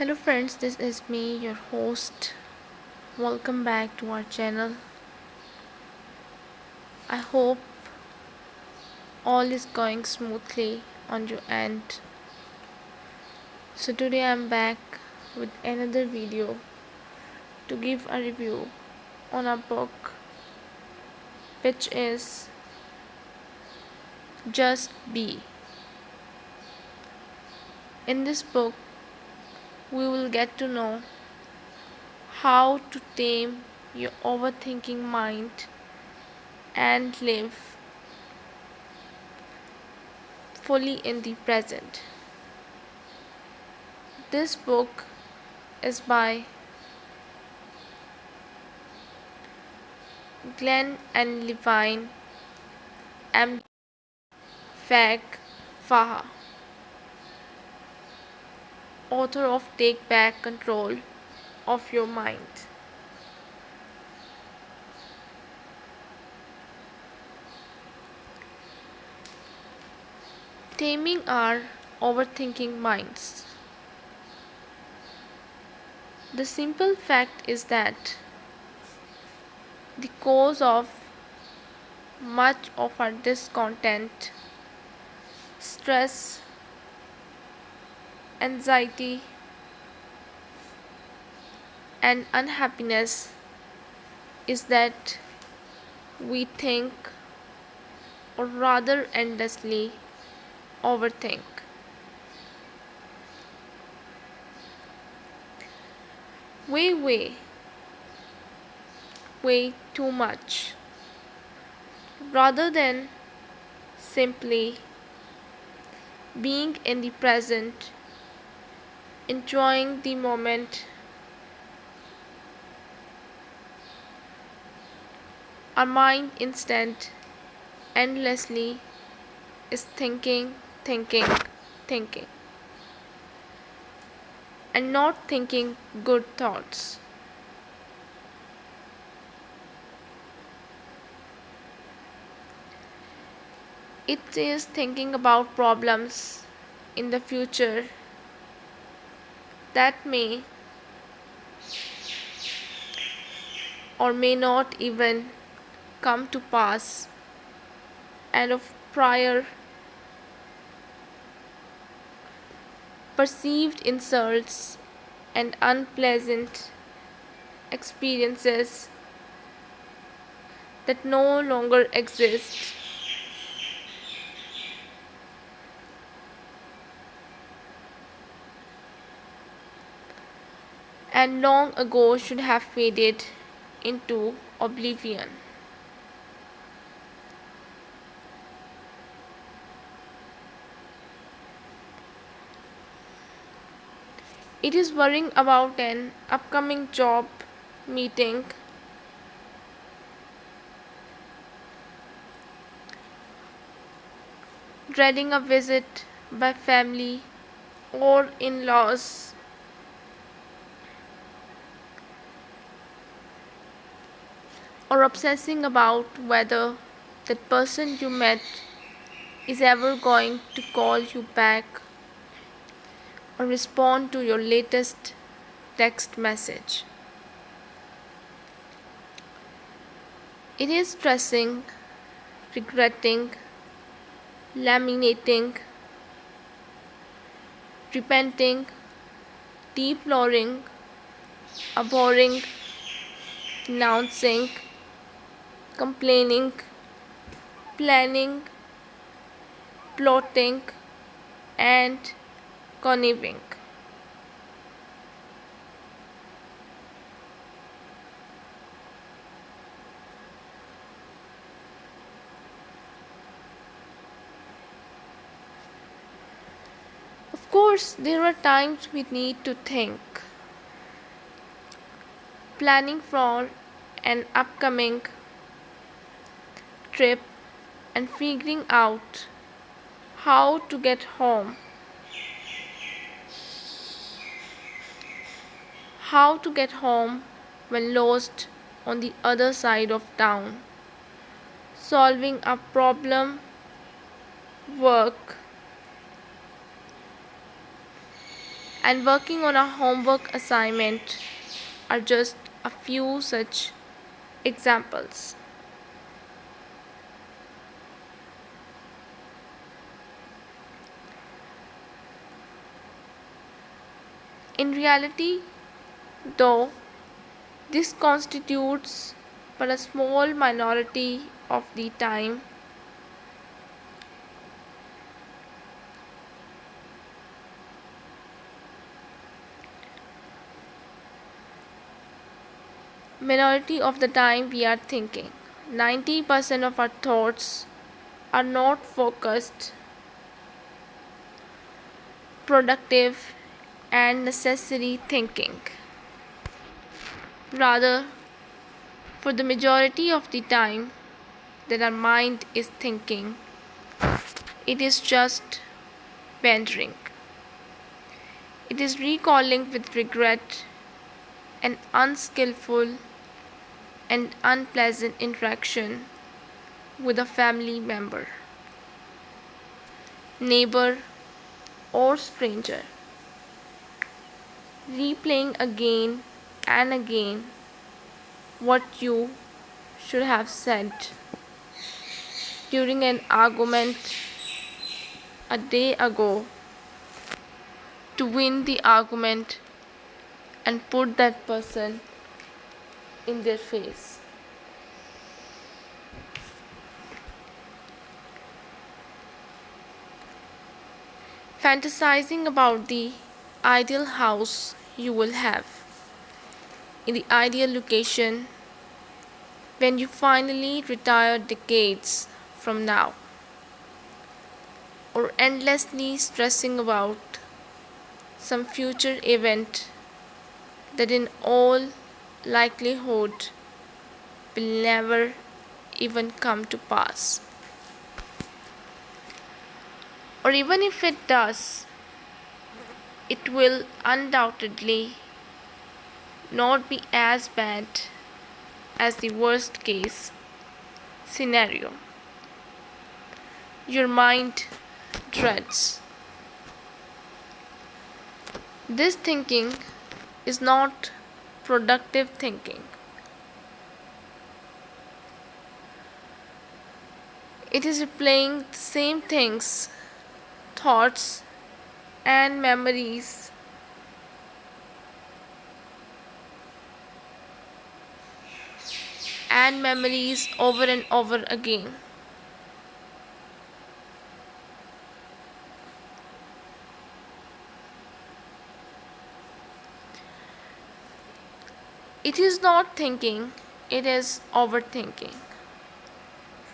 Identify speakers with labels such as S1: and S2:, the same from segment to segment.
S1: Hello friends, this is me, your host. Welcome back to our channel. I hope all is going smoothly on your end. So today I'm back with another video to give a review on a book which is Just Be. In this book, we will get to know how to tame your overthinking mind and live fully in the present. This book is by Glenn and Levine M. Fag Faha, author of Take Back Control of Your Mind. Taming our overthinking minds. The simple fact is that the cause of much of our discontent, stress, anxiety, and unhappiness is that we think, or rather endlessly overthink. Way, way, way too much. Rather than simply being in the present, enjoying the moment, our mind instant endlessly is thinking, thinking, thinking, and not thinking good thoughts. It is thinking about problems in the future that may or may not even come to pass, and of prior perceived insults and unpleasant experiences that no longer exist, and long ago should have faded into oblivion. It is worrying about an upcoming job meeting, dreading a visit by family or in laws, or obsessing about whether that person you met is ever going to call you back or respond to your latest text message. It is stressing, regretting, laminating, repenting, deploring, abhorring, denouncing, complaining, planning, plotting, and conniving. Of course, there are times we need to think. Planning for an upcoming trip and figuring out how to get home, how to get home when lost on the other side of town, solving a problem, work, and working on a homework assignment are just a few such examples. In reality, though, this constitutes but a small minority of the time. Minority of the time we are thinking. 90% of our thoughts are not focused, productive, and necessary thinking. Rather, for the majority of the time that our mind is thinking, it is just wandering. It is recalling with regret an unskillful and unpleasant interaction with a family member, neighbor, or stranger, replaying again and again what you should have said during an argument a day ago to win the argument and put that person in their face. Fantasizing about the ideal house you will have in the ideal location when you finally retire decades from now, or endlessly stressing about some future event that in all likelihood will never even come to pass. Or even if it does, it will undoubtedly not be as bad as the worst case scenario your mind dreads. This thinking is not productive thinking. It is replaying the same things, thoughts, and memories over and over again. It is not thinking, it is overthinking.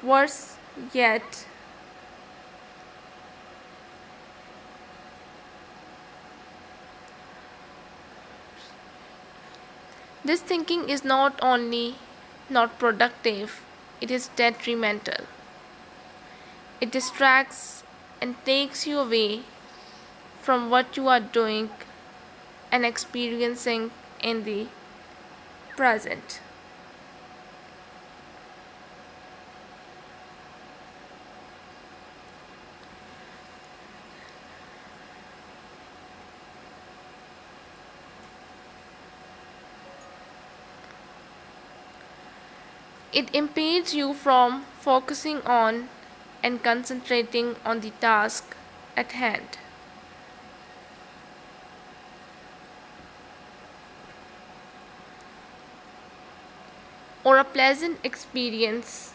S1: Worse yet, this thinking is not only not productive, it is detrimental. It distracts and takes you away from what you are doing and experiencing in the present. It impedes you from focusing on and concentrating on the task at hand. Or a pleasant experience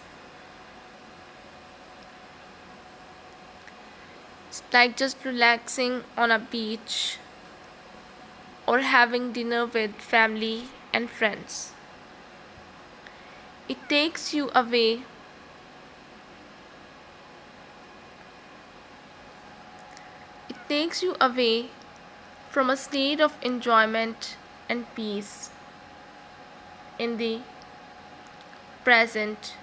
S1: like just relaxing on a beach or having dinner with family and friends. It takes you away from a state of enjoyment and peace in the present,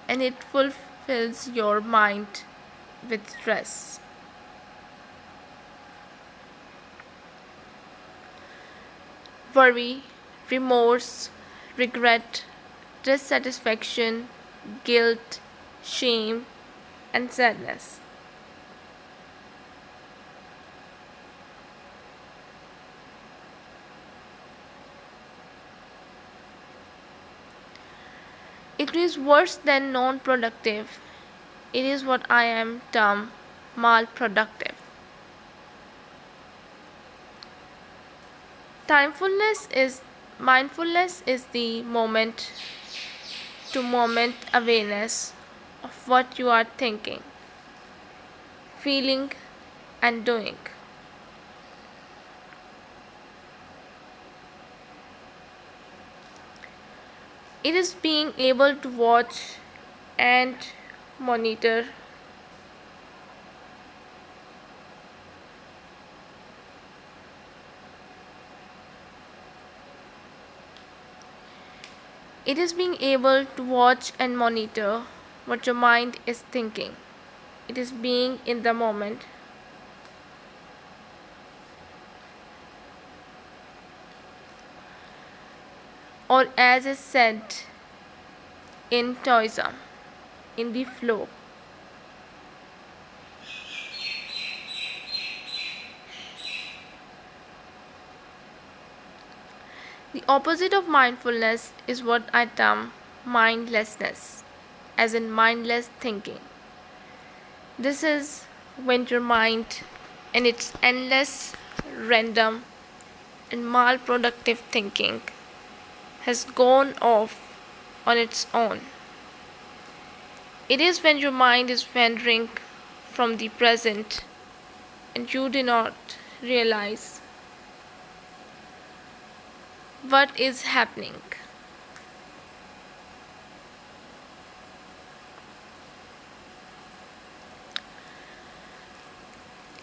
S1: and it fulfills your mind with stress. Worry, remorse, regret, dissatisfaction, guilt, shame, and sadness. It is worse than non productive. It is what I am term malproductive. Mindfulness is the moment to moment awareness of what you are thinking, feeling, and doing. It is being able to watch and monitor It is being able to watch and monitor what your mind is thinking. It is being in the moment. Or as is said in Taoism, in the flow. The opposite of mindfulness is what I term mindlessness, as in mindless thinking. This is when your mind and its endless, random, and malproductive thinking has gone off on its own. It is when your mind is wandering from the present and you do not realize what is happening.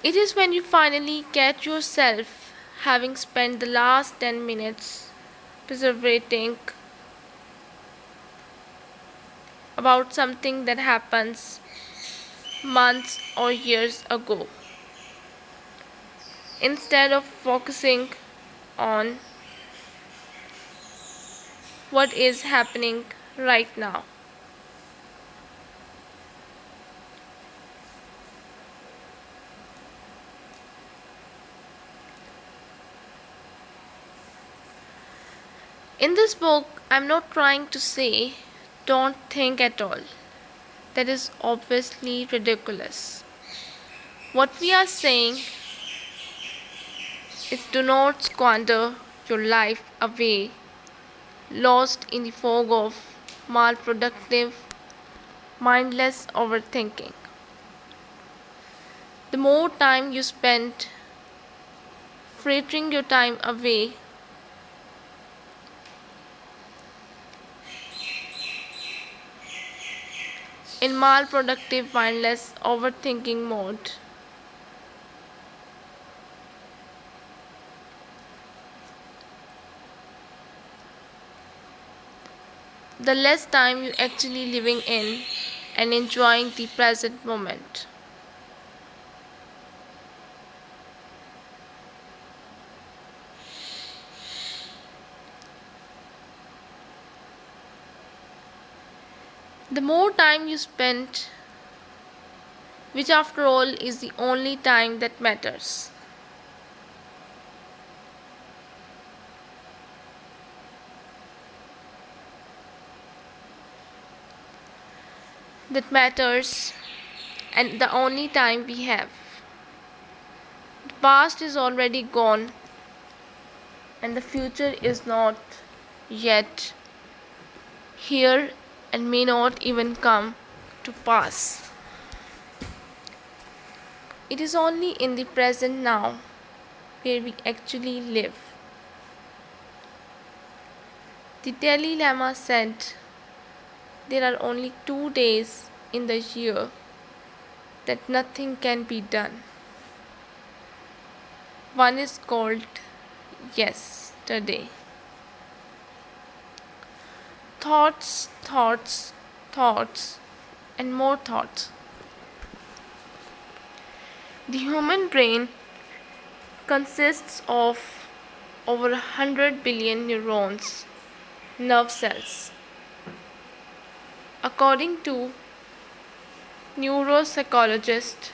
S1: It is when you finally catch yourself having spent the last 10 minutes perseverating about something that happens months or years ago, instead of focusing on what is happening right now. In this book, I'm not trying to say don't think at all. That is obviously ridiculous. What we are saying is do not squander your life away, lost in the fog of malproductive, mindless overthinking. The more time you spend frittering your time away, in malproductive, mindless overthinking mode, the less time you actually living in and enjoying the present moment. The more time you spend, which after all is the only time that matters. That matters, and the only time we have. The past is already gone, and the future is not yet here and may not even come to pass. It is only in the present now where we actually live. The Dalai Lama said there are only 2 days in the year that nothing can be done. One is called yesterday. Thoughts, thoughts, thoughts, and more thoughts. The human brain consists of over 100 billion neurons, nerve cells. According to neuropsychologist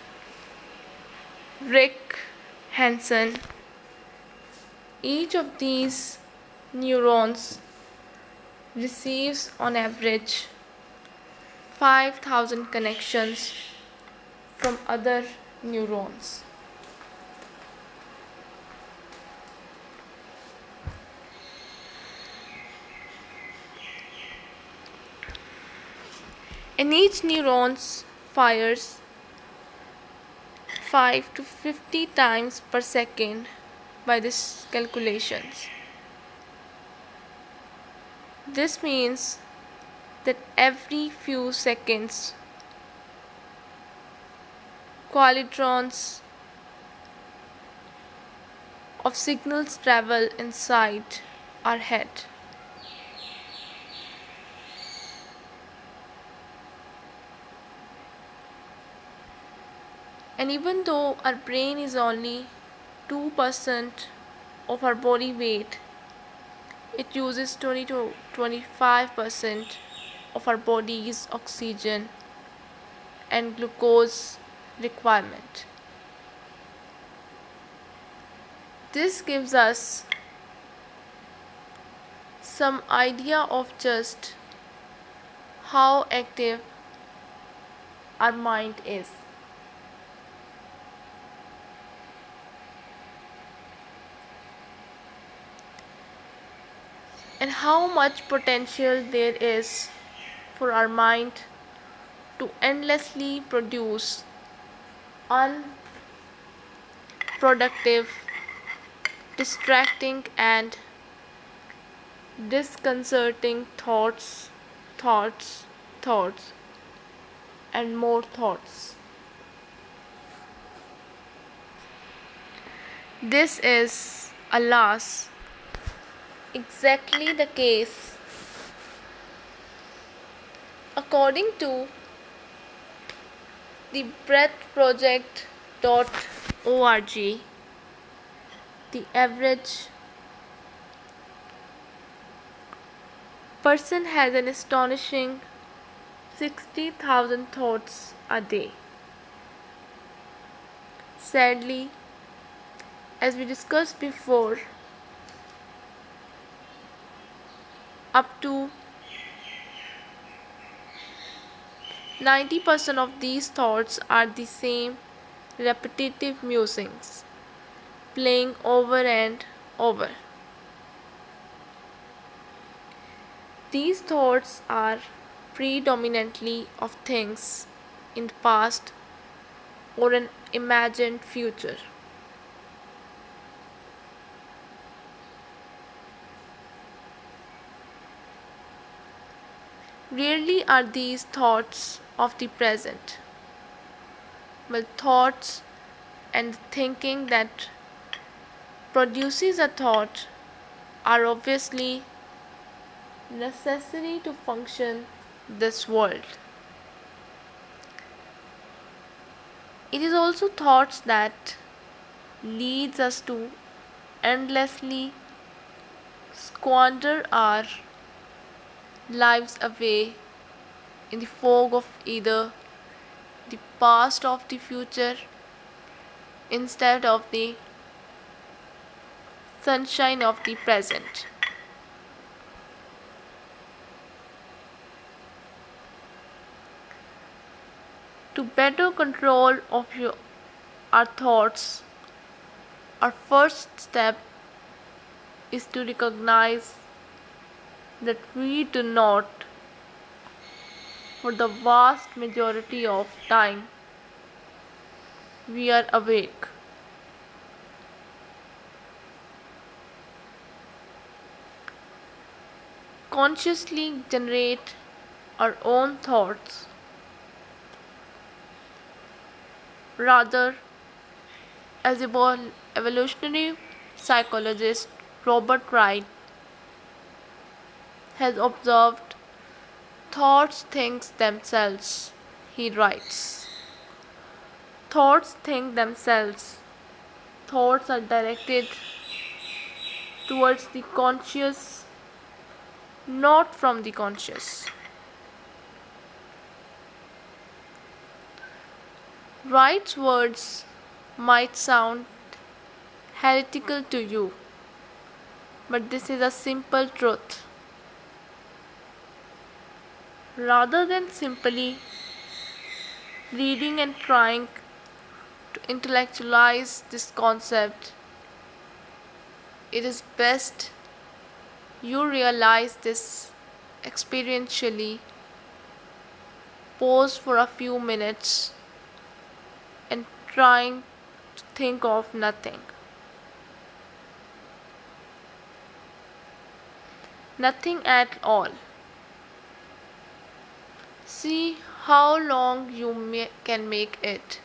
S1: Rick Hansen, each of these neurons receives on average 5,000 connections from other neurons. And each neuron fires 5 to 50 times per second by these calculations. This means that every few seconds qualitrons of signals travel inside our head. And even though our brain is only 2% of our body weight, it uses 20 to 25% of our body's oxygen and glucose requirement. This gives us some idea of just how active our mind is. And how much potential there is for our mind to endlessly produce unproductive, distracting, and disconcerting thoughts, and more thoughts. This is, alas, exactly the case according to the breathproject.org. The average person has an astonishing 60,000 thoughts a day. Sadly, as we discussed before, up to 90% of these thoughts are the same repetitive musings, playing over and over. These thoughts are predominantly of things in the past or an imagined future. Rarely are these thoughts of the present. Well, thoughts and thinking that produces a thought are obviously necessary to function this world. It is also thoughts that leads us to endlessly squander our lives away in the fog of either the past or the future instead of the sunshine of the present. To better control of our thoughts, our first step is to recognize that we do not, for the vast majority of time, we are awake. Consciously generate our own thoughts. Rather, as evolutionary psychologist Robert Wright has observed, thoughts think themselves. He writes, thoughts think themselves. Thoughts are directed towards the conscious, not from the conscious. Wright's words might sound heretical to you, but this is a simple truth. Rather than simply reading and trying to intellectualize this concept, it is best you realize this experientially. Pause for a few minutes and trying to think of nothing. Nothing at all. See how long you can make it.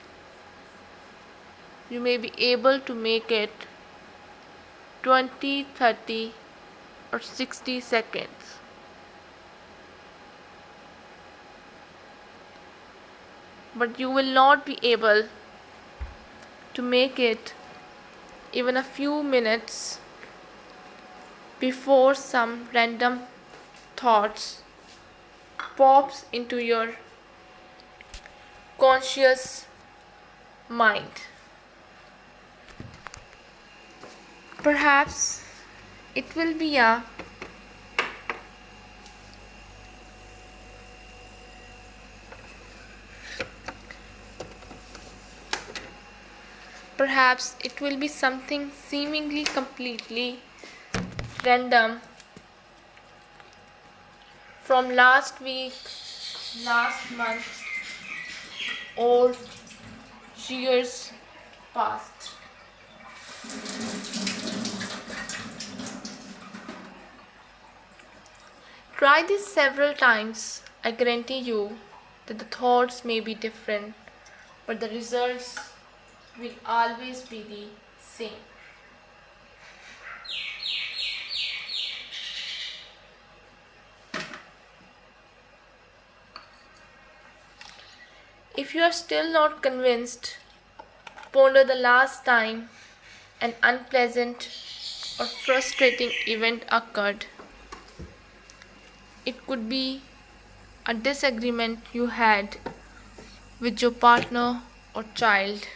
S1: You may be able to make it 20, 30, or 60 seconds. But you will not be able to make it even a few minutes before some random thoughts pops into your conscious mind. Perhaps it will be a perhaps it will be something seemingly completely random from last week, last month, or years past. Try this several times. I guarantee you that the thoughts may be different, but the results will always be the same. If you are still not convinced, ponder the last time an unpleasant or frustrating event occurred. It could be a disagreement you had with your partner or child,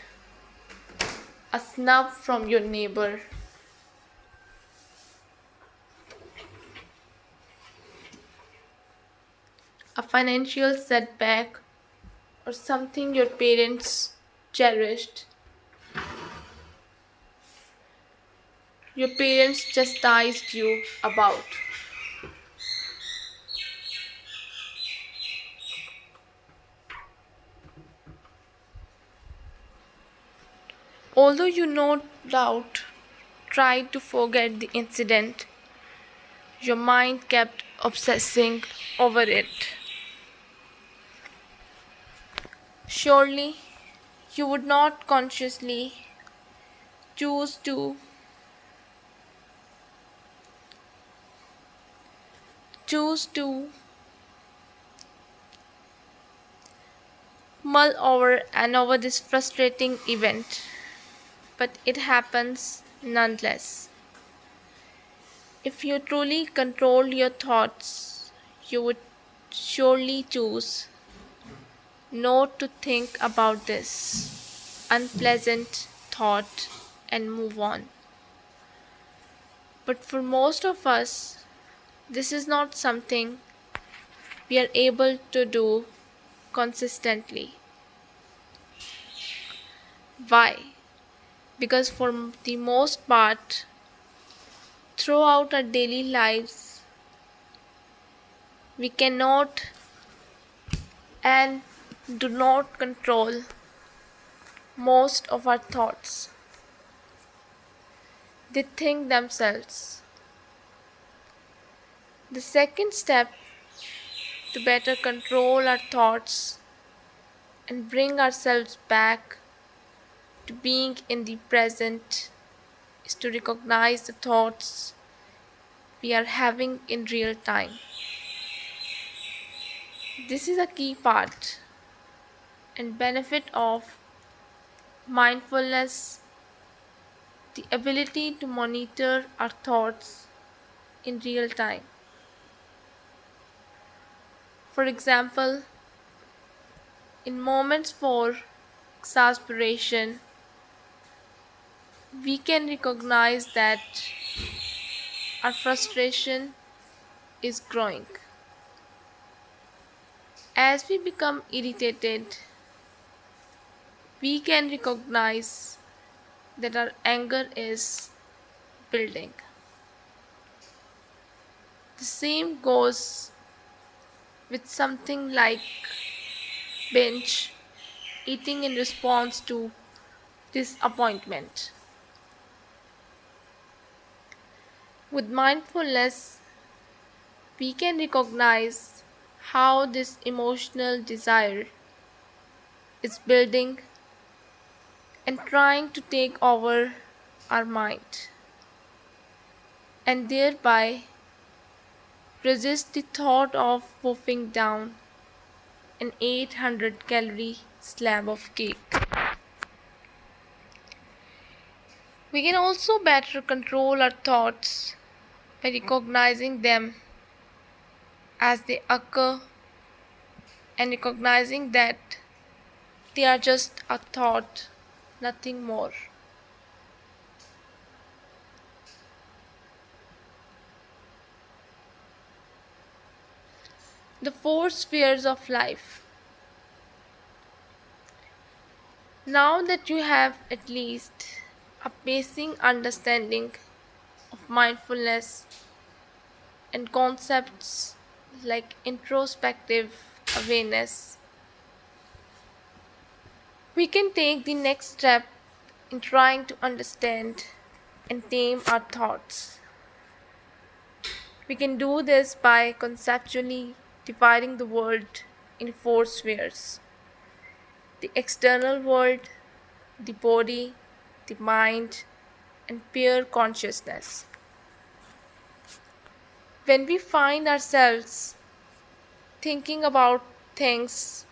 S1: a snub from your neighbor, a financial setback, or something your parents cherished. Your parents chastised you about. Although you no doubt tried to forget the incident, your mind kept obsessing over it. Surely, you would not consciously choose to choose to mull over this frustrating event, but it happens nonetheless. If you truly controlled your thoughts, you would surely choose not to think about this unpleasant thought and move on. But for most of us, this is not something we are able to do consistently. Why? Because for the most part, throughout our daily lives, we cannot and do not control most of our thoughts. They think themselves. The second step to better control our thoughts and bring ourselves back to being in the present is to recognize the thoughts we are having in real time. This is a key part and benefit of mindfulness, the ability to monitor our thoughts in real time. For example, in moments for exasperation, we can recognize that our frustration is growing. As we become irritated, we can recognize that our anger is building. The same goes with something like binge eating in response to disappointment. With mindfulness, we can recognize how this emotional desire is building and trying to take over our mind, and thereby resist the thought of wolfing down an 800-calorie slab of cake. We can also better control our thoughts by recognizing them as they occur and recognizing that they are just a thought, nothing more. The four spheres of life. Now that you have at least a basic understanding of mindfulness and concepts like introspective awareness, we can take the next step in trying to understand and tame our thoughts. We can do this by conceptually dividing the world in four spheres: the external world, the body, the mind, and pure consciousness. When we find ourselves thinking about things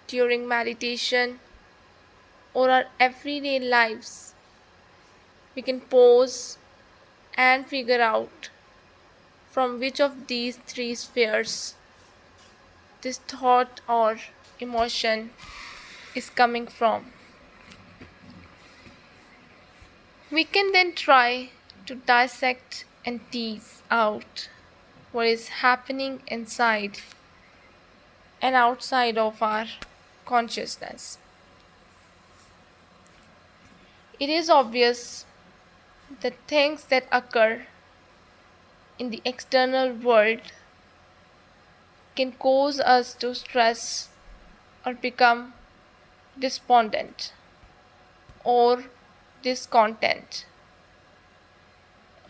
S1: during meditation or our everyday lives, we can pause and figure out from which of these three spheres this thought or emotion is coming from. We can then try to dissect and tease out what is happening inside and outside of our consciousness. It is obvious that things that occur in the external world can cause us to stress or become despondent or discontent,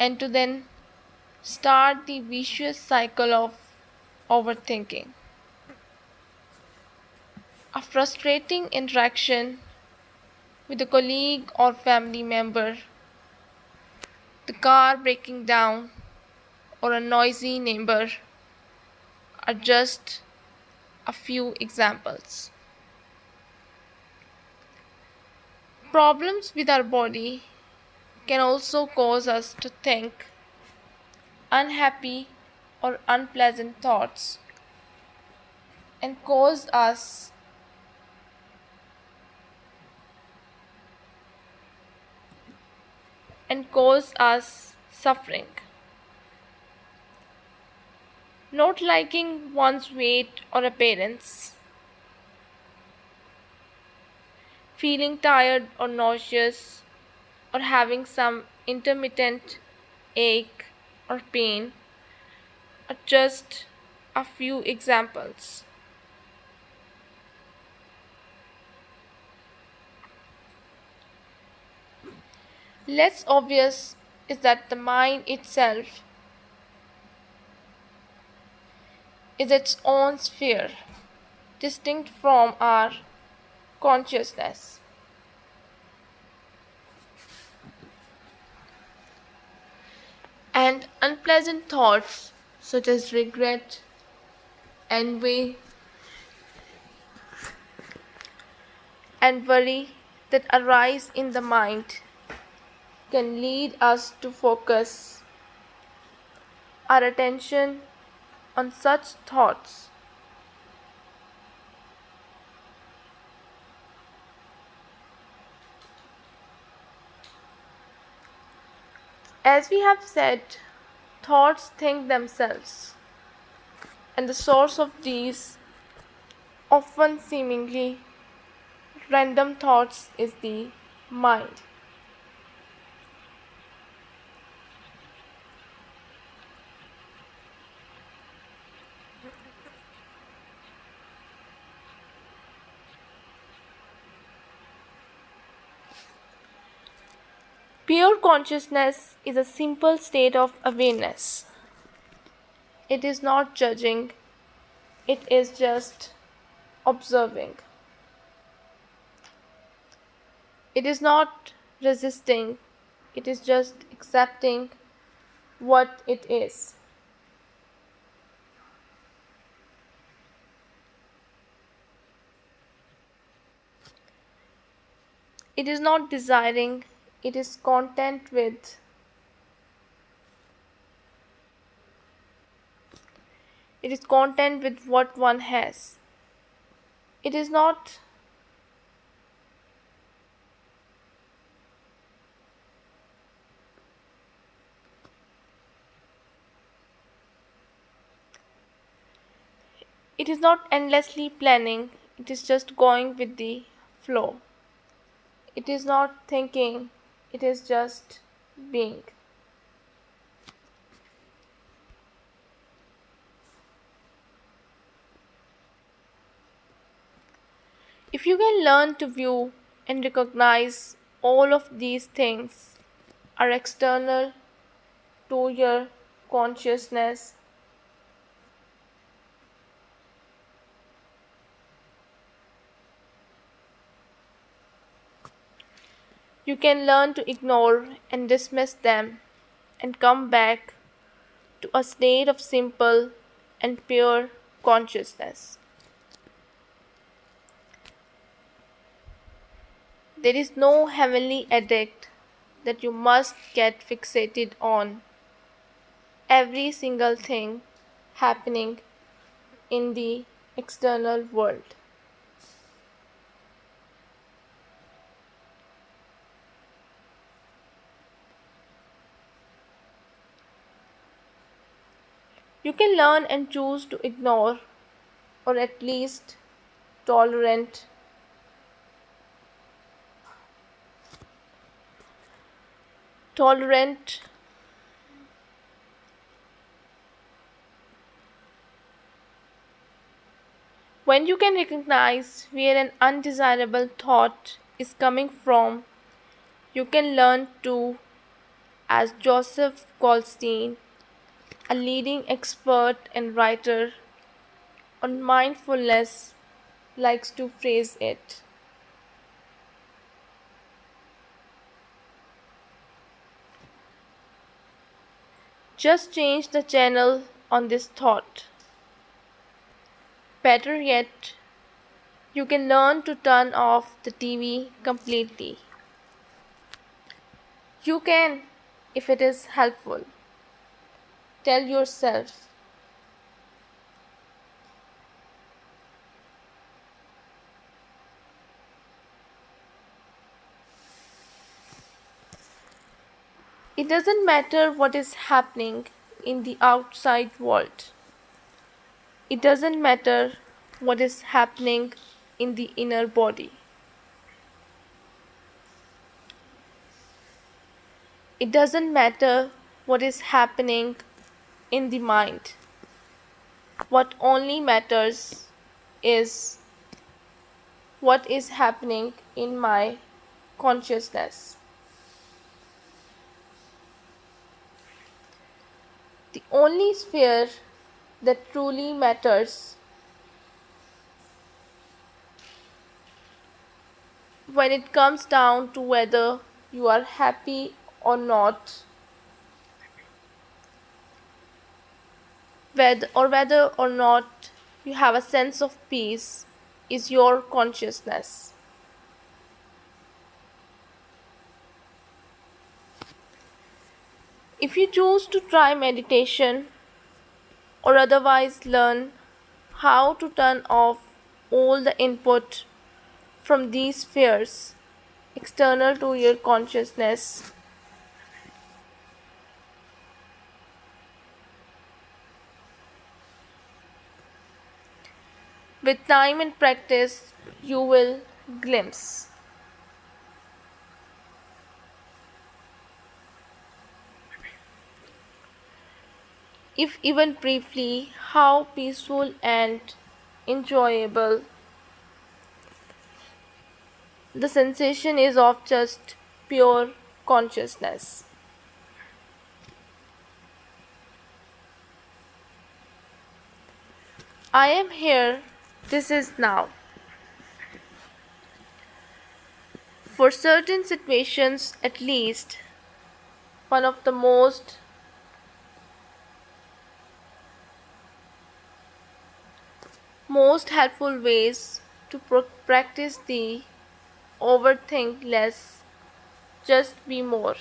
S1: and to then start the vicious cycle of overthinking. A frustrating interaction with a colleague or family member, the car breaking down, or a noisy neighbor are just a few examples. Problems with our body can also cause us to think unhappy or unpleasant thoughts and cause us suffering. Not liking one's weight or appearance, feeling tired or nauseous, or having some intermittent ache or pain are just a few examples. Less obvious is that the mind itself is its own sphere, distinct from our consciousness. And unpleasant thoughts such as regret, envy, and worry that arise in the mind can lead us to focus our attention on such thoughts. As we have said, thoughts think themselves, and the source of these often seemingly random thoughts is the mind. Pure consciousness is a simple state of awareness. It is not judging, it is just observing. It is not resisting, it is just accepting what it is. It is not desiring, it is content with. It is content with what one has. It is not. It is not endlessly planning, it is just going with the flow. It is not thinking, it is just being. If you can learn to view and recognize all of these things are external to your consciousness, you can learn to ignore and dismiss them and come back to a state of simple and pure consciousness. There is no heavenly edict that you must get fixated on every single thing happening in the external world. You can learn and choose to ignore or at least tolerant tolerant when you can recognize where an undesirable thought is coming from, you can learn to, as Joseph Goldstein, a leading expert and writer on mindfulness, likes to phrase it. Just change the channel on this thought. Better yet, you can learn to turn off the TV completely. You can, if it is helpful. Tell yourself, it doesn't matter what is happening in the outside world. It doesn't matter what is happening in the inner body. It doesn't matter what is happening in the mind. What only matters is what is happening in my consciousness. The only sphere that truly matters when it comes down to whether you are happy or not, whether or not you have a sense of peace, is your consciousness. If you choose to try meditation or otherwise learn how to turn off all the input from these spheres external to your consciousness, With time and practice, you will glimpse, if even briefly, how peaceful and enjoyable the sensation is of just pure consciousness. I am here, this is now. For certain situations, at least, one of the most helpful ways to practice the overthink less, just be more.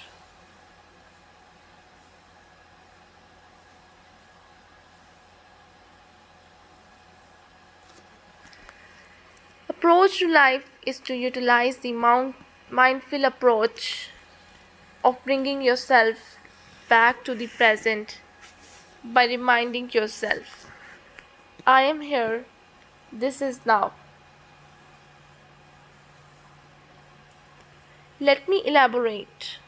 S1: Approach to life is to utilize the mindful approach of bringing yourself back to the present by reminding yourself, I am here, this is now. Let me elaborate.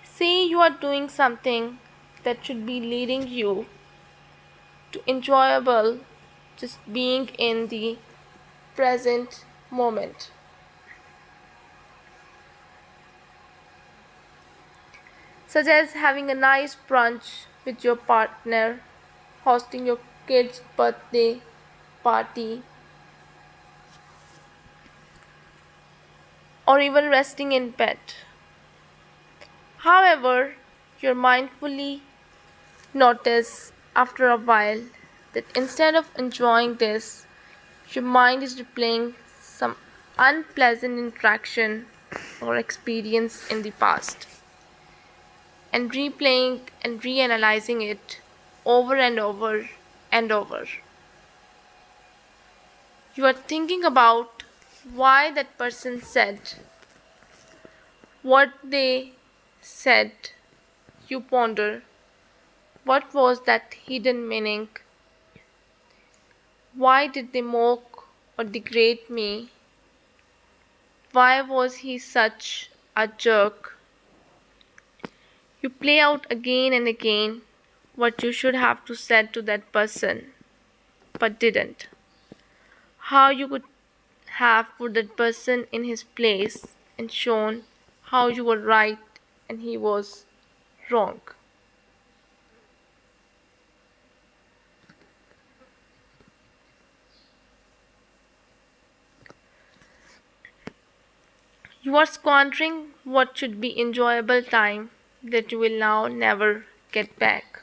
S1: Say you are doing something that should be leading you to enjoyable, just being in the present moment, such as having a nice brunch with your partner, hosting your kid's birthday party, or even resting in bed. However, you mindfully notice after a while that instead of enjoying this, your mind is replaying some unpleasant interaction or experience in the past and replaying and reanalyzing it over and over and over. You are thinking about why that person said what they said. You ponder, what was that hidden meaning? Why did they mock or degrade me? Why was he such a jerk? You play out again and again what you should have to said to that person but didn't. How you could have put that person in his place and shown how you were right and he was wrong. You are squandering what should be enjoyable time that you will now never get back.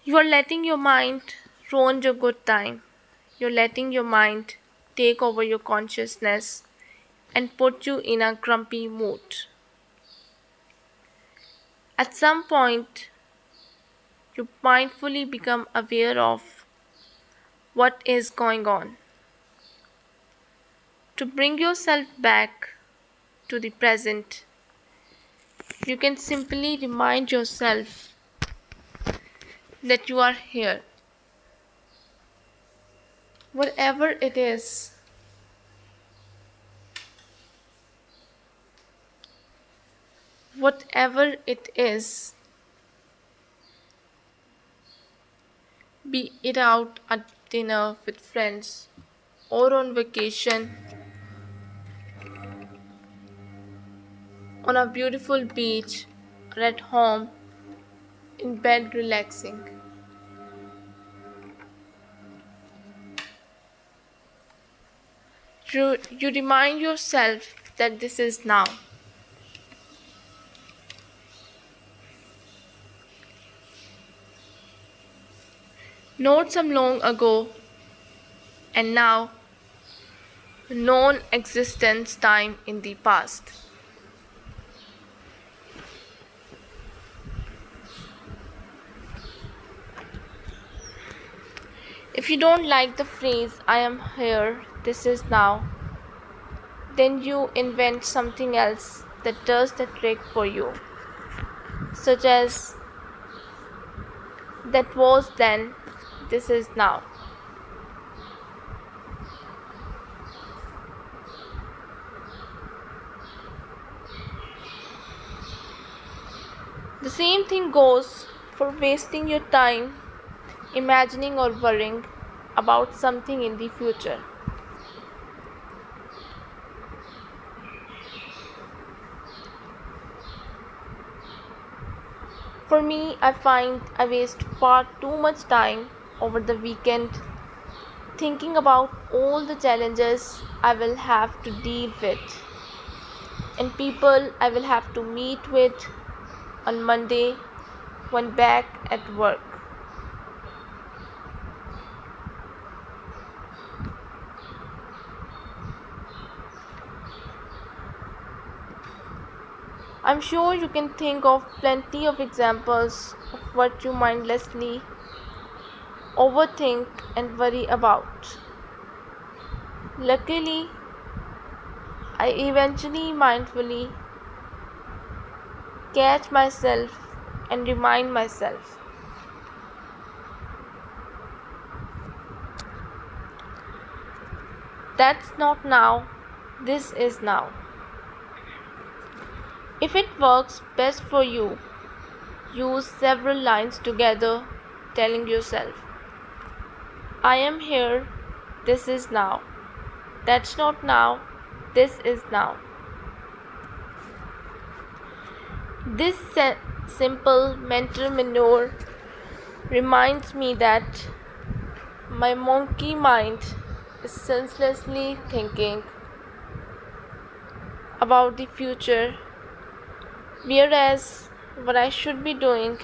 S1: You are letting your mind ruin your good time. You're letting your mind take over your consciousness and put you in a grumpy mood. At some point, you mindfully become aware of what is going on. To bring yourself back to the present, you can simply remind yourself that you are here. Whatever it is, whatever it is, be it out at dinner with friends or on vacation, on a beautiful beach, or at home, in bed relaxing. You remind yourself that this is now. Not some long ago and now non-existence time in the past. If you don't like the phrase I am here, this is now, then you invent something else that does the trick for you, such as that was then, this is now. The same thing goes for wasting your time imagining or worrying about something in the future. For me, I find I waste far too much time over the weekend thinking about all the challenges I will have to deal with and people I will have to meet with on Monday when back at work. I'm sure you can think of plenty of examples of what you mindlessly overthink and worry about. Luckily, I eventually mindfully catch myself and remind myself that's not now, this is now. If it works best for you, use several lines together telling yourself, I am here, this is now. That's not now, this is now. This simple mental maneuver reminds me that my monkey mind is senselessly thinking about the future, whereas what I should be doing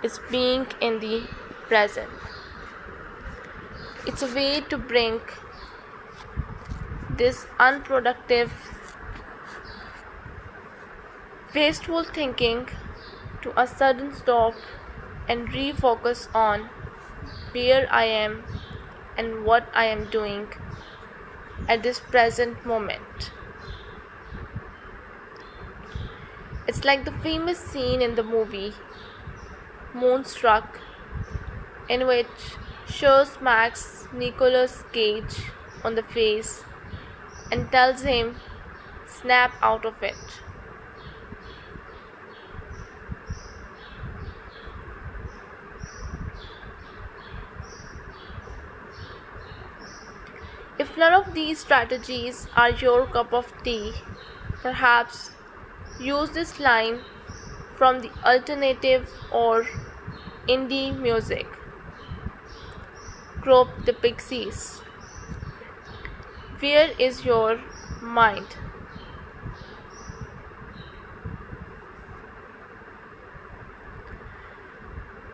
S1: is being in the present. It's a way to bring this unproductive, wasteful thinking to a sudden stop and refocus on where I am and what I am doing at this present moment. It's like the famous scene in the movie Moonstruck, in which Cher smacks Nicolas Cage on the face and tells him, snap out of it. If none of these strategies are your cup of tea, perhaps use this line from the alternative or indie music group The Pixies. Where is your mind?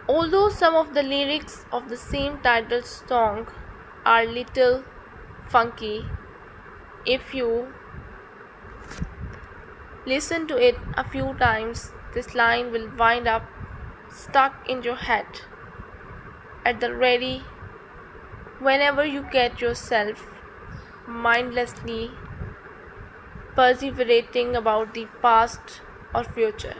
S1: Although some of the lyrics of the same title song are little funky, if you listen to it a few times, this line will wind up stuck in your head at the ready whenever you get yourself mindlessly perseverating about the past or future.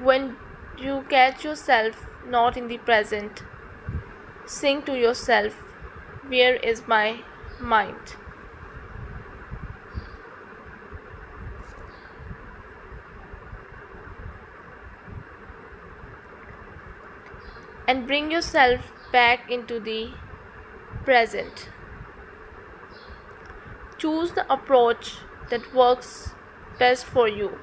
S1: When you catch yourself not in the present, sing to yourself, where is my mind? And bring yourself back into the present. Choose the approach that works best for you.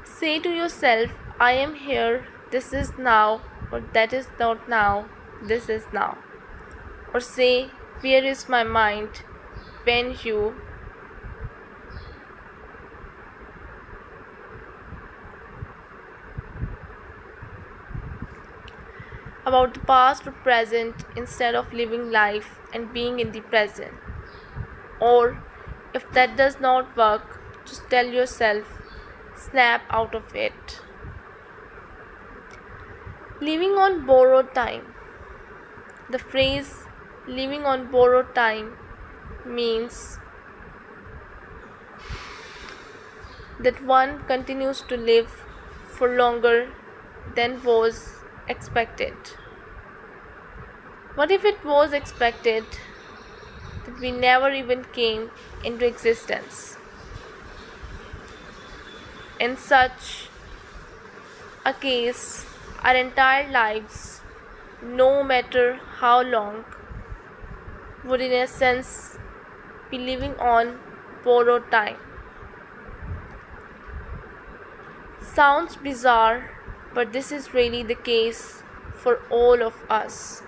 S1: Say to yourself, I am here, this is now, or that is not now, this is now. Or say, where is my mind, when you about the past or present instead of living life and being in the present. Or if that does not work, just tell yourself, snap out of it. Living on borrowed time. The phrase living on borrowed time means that one continues to live for longer than was expected. What if it was expected that we never even came into existence? In such a case, our entire lives, no matter how long, would in a sense be living on borrowed time. Sounds bizarre, but this is really the case for all of us.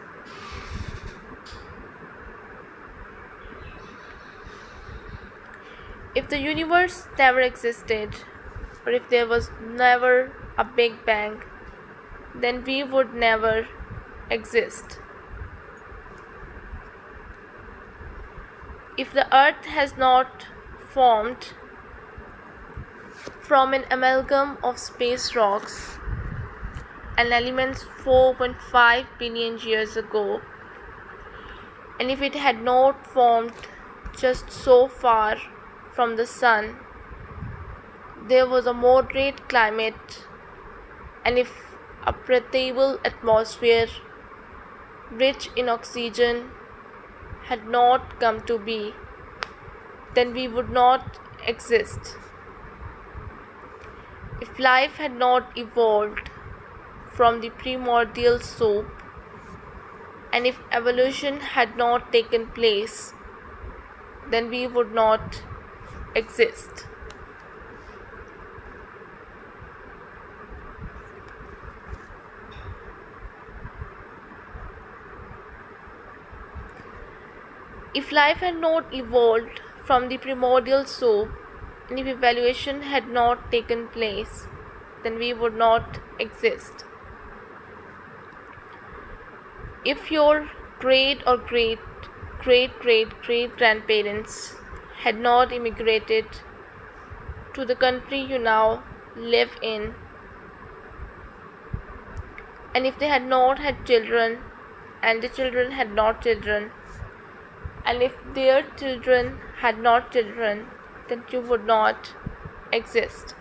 S1: If the universe never existed, or if there was never a Big Bang, then we would never exist. If the earth has not formed from an amalgam of space rocks and elements 4.5 billion years ago, and if it had not formed just so far from the sun, there was a moderate climate, and if a breathable atmosphere rich in oxygen had not come to be, then we would not exist. If life had not evolved from the primordial soup, and if evolution had not taken place, then we would not exist. If life had not evolved from the primordial soup, and if evolution had not taken place, then we would not exist. If your great or great great great great grandparents had not immigrated to the country you now live in, and if they had not had children, and the children had not children, and if their children had not children, then you would not exist.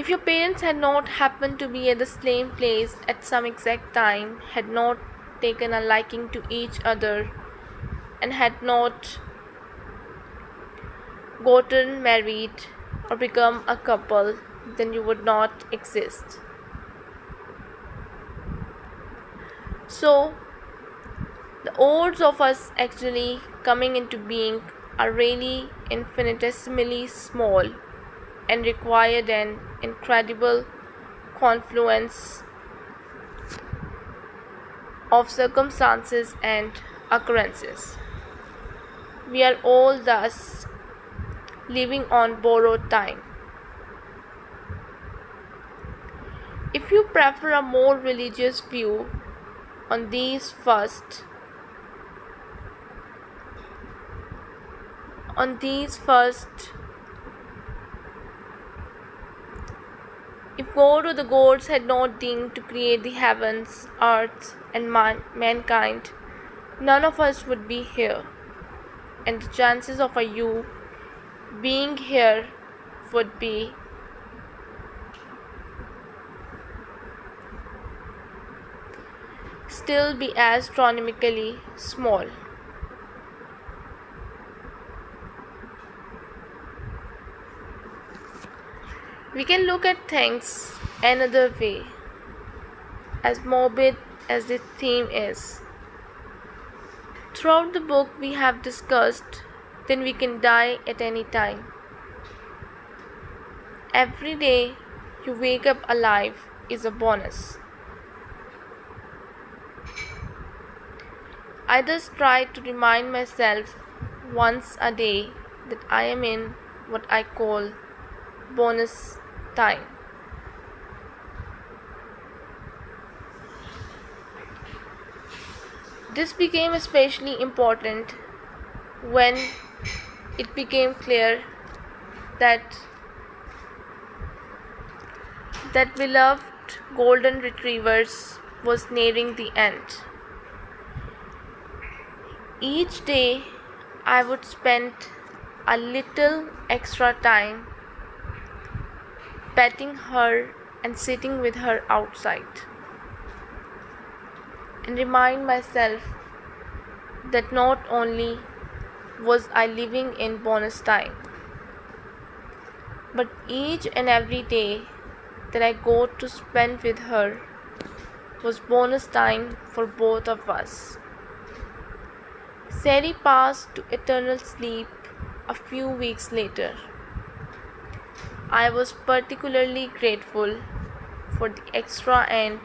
S1: If your parents had not happened to be at the same place at some exact time, had not taken a liking to each other, and had not gotten married or become a couple, then you would not exist. So, the odds of us actually coming into being are really infinitesimally small and required an incredible confluence of circumstances and occurrences. We are all thus living on borrowed time. If you prefer a more religious view on these first if God or the gods had not deigned to create the heavens, earth, and mankind, none of us would be here, and the chances of you being here would be still be astronomically small. We can look at things another way, as morbid as this theme is. Throughout the book we have discussed that we can die at any time. Every day you wake up alive is a bonus. I just try to remind myself once a day that I am in what I call bonus time. This became especially important when it became clear that beloved golden retrievers was nearing the end. Each day I would spend a little extra time petting her and sitting with her outside, and remind myself that not only was I living in bonus time, but each and every day that I got to spend with her was bonus time for both of us. Sari passed to eternal sleep a few weeks later. I was particularly grateful for the extra and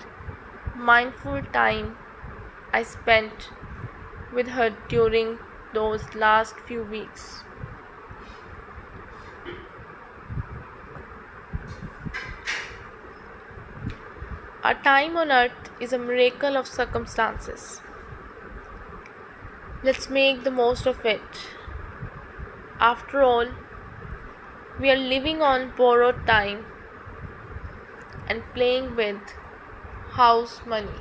S1: mindful time I spent with her during those last few weeks. Our time on earth is a miracle of circumstances. Let's make the most of it. After all, we are living on borrowed time and playing with house money.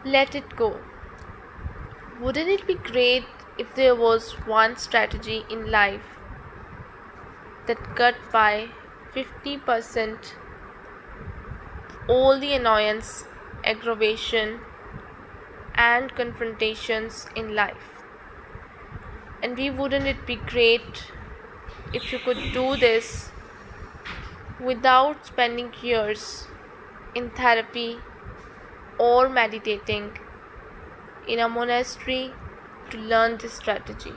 S1: Let it go. Wouldn't it be great if there was one strategy in life that cut by 50% all the annoyance, aggravation, and confrontations in life? And wouldn't it be great if you could do this without spending years in therapy or meditating in a monastery to learn this strategy?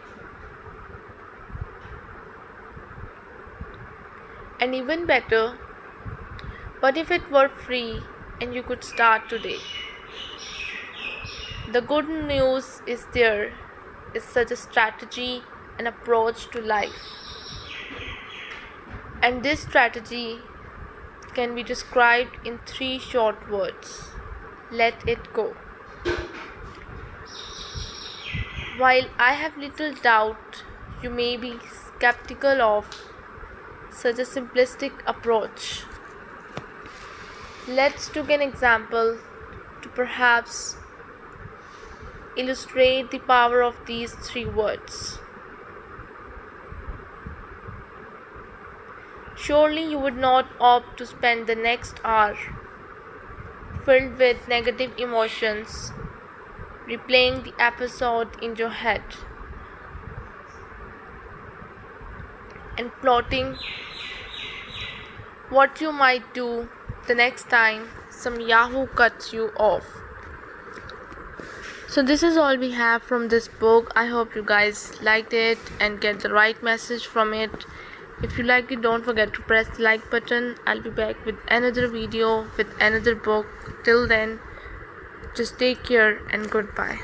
S1: And even better, what if it were free and you could start today? The good news is there is such a strategy and approach to life. And this strategy can be described in 3 short words. Let it go. While I have little doubt you may be skeptical of such a simplistic approach, let's take an example to perhaps illustrate the power of these 3 words. Surely you would not opt to spend the next hour filled with negative emotions, replaying the episode in your head and plotting what you might do the next time some Yahoo cuts you off. So this is all we have from this book. I hope you guys liked it and get the right message from it. If you liked it, don't forget to press the like button. I'll be back with another video with another book. Till then, just take care and goodbye.